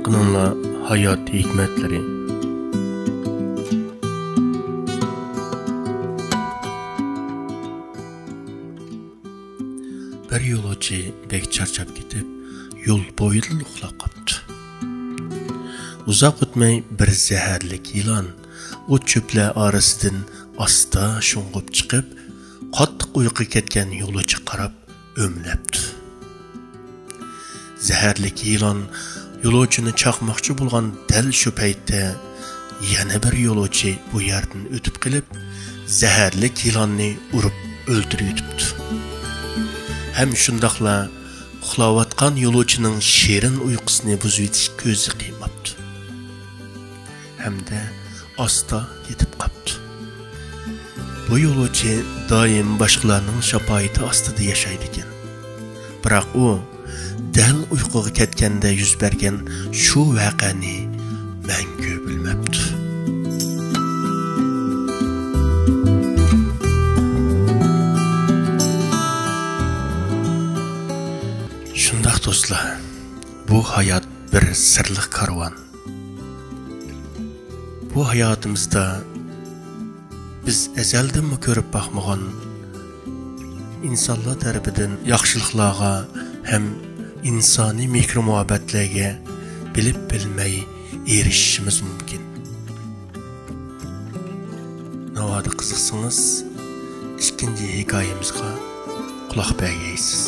Bununla hayat hikmetleri. Bir yo'lovchi bek charchab ketib, yo'l bo'yida uxlab qoldi. Uzoq o'tmay bir zaharlik yilon o't cho'plar orasidan asta sho'ng'ib chiqib, qattiq uyquga ketgan yo'lovchi qarab o'mlabdi. Zaharlik yilon yo'lovchini chaqmoqchi bo'lgan dal shu paytda yana bir yo'lovchi bu yerdan o'tib kelib, zaharlik yilonni urib o'ldirib yutibdi. Hem shundoqla uxlayotgan yo'lovchining shirin uyqusini buzib etish ko'zi qiymabdi. Hamda asta yetib qoldi. Bu yo'lovchi doim boshqalarning shafoati ostida yashaydi ekan. Biroq u dal uyquga ketganda yuz bergan shu voqeani mangu bilmabdi. Shundaq do'stlar, bu hayot bir sirli karvon. Bu hayotimizda biz azaldan ko'rib baxmagan insonlar tarafidan yaxshiliklarga ham insoniy mikro muhabbatlarga bilib bilmay erishishimiz mumkin. Navoda qiziqsangiz, ikkinchi hikoyamizga quloq bergaysiz.